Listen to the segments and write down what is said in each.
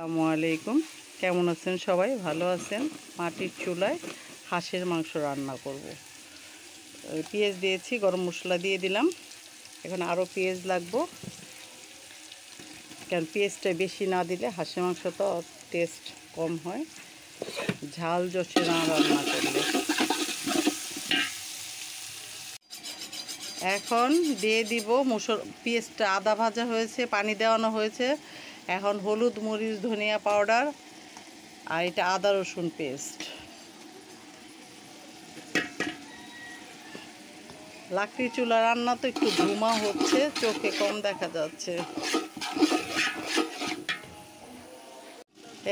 আসসালামু আলাইকুম। কেমন আছেন সবাই? ভালো আছেন? মাটির চুলায় হাঁসের মাংস রান্না করব। পেঁয়াজ দিয়েছি, গরম মশলা দিয়ে দিলাম। এখন আরও পেঁয়াজ লাগবো, কারণ পেঁয়াজটা বেশি না দিলে হাঁসের মাংস তো টেস্ট কম হয়, ঝাল জসে না রান্না করলে। এখন দিয়ে দিব পেঁয়াজটা আদা ভাজা হয়েছে, পানি দেওয়ানো হয়েছে। এখন হলুদ, মরিচ, ধনিয়া পাউডার আর এটা আদা রসুন পেস্ট। লাকড়ি চুলা রান্না তো একটু ধুমা হচ্ছে, চোখে কম দেখা যাচ্ছে।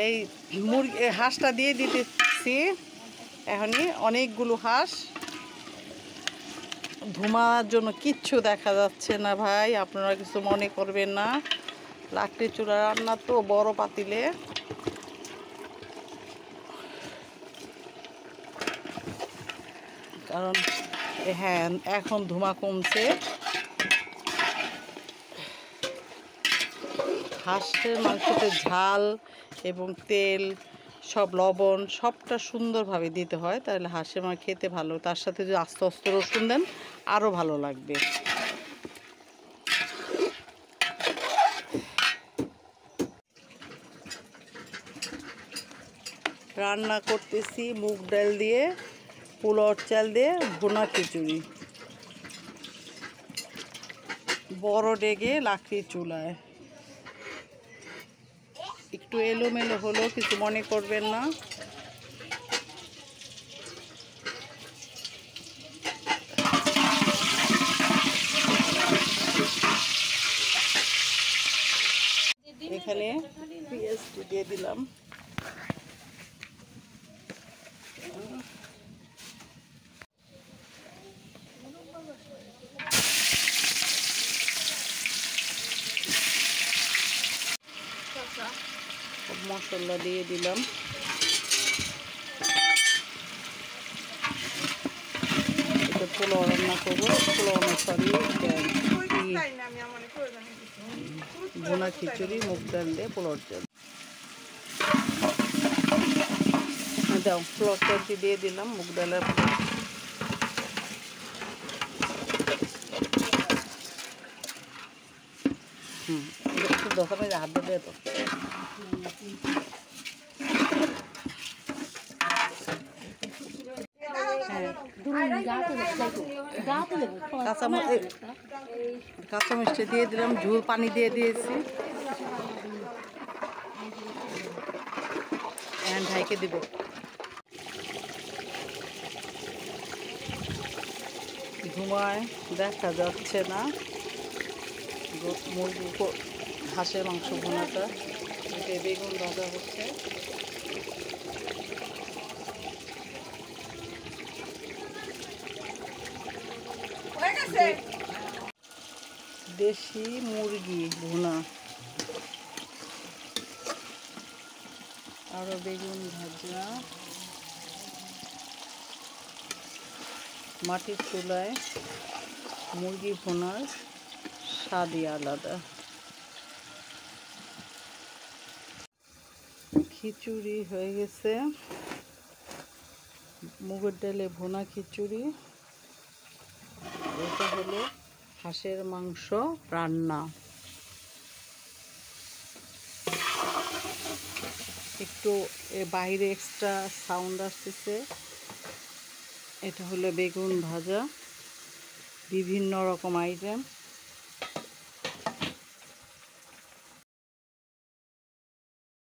এই হাঁসটা দিয়ে দিতেছি। এখনই অনেকগুলো হাঁস, ধুমার জন্য কিচ্ছু দেখা যাচ্ছে না ভাই, আপনারা কিছু মনে করবেন না। লাকড়ি চুলা রান্না তো বড় পাতিলে। কারণ হ্যাঁ, এখন ধুমা কমছে। হাঁসের মাংসতে ঝাল এবং তেল, সব লবণ সবটা সুন্দরভাবে দিতে হয়, তাহলে হাঁসের মাংস খেতে ভালো। তার সাথে যদি আস্তে আস্তে রসুন দেন আরও ভালো লাগবে। রান্না করতেছি মুগ ডাল দিয়ে, পোলাওর চাল দিয়ে ভুনা খিচুড়ি, বড় ডেগে লাকড়ির চুলায়। একটু এলোমেলো হলো, কিছু মনে করবেন না। এখানে পেঁয়াজ দিয়ে দিলাম। মশলা দিয়ে দিলাম। এটা পোলাও রান্না করবো, পোলাও না সরি ভুনা খিচুড়ি, মুগ ডাল দিয়ে পোলাওর চাল দাও। পোলাওর চালটি দিয়ে দিলাম, মুগ ডালের একটু দোকানে হাত দিয়ে তো। কাঁচামরিচটা দিয়ে দিলাম, ঝোল পানি দিয়ে দিয়েছি। ঢাইকে দিব। ধোঁয়ায় দেখা যাচ্ছে না মুরগি হাঁসের মাংস ভুনাটা। এতে বেগুন ভাজা হচ্ছে। দেশি মুরগি ভুনা, আরো বেগুন ভাজা। মাটির চুলায় মুরগি ভুনার স্বাদই আলাদা। খিচুড়ি হয়ে গেছে, মুগের ডালে ভুনা খিচুড়ি। এটা হলো হাঁসের মাংস রান্না। একটু বাইরে এক্সট্রা সাউন্ড আসতেছে। এটা হলো বেগুন ভাজা, বিভিন্ন রকম আইটেম।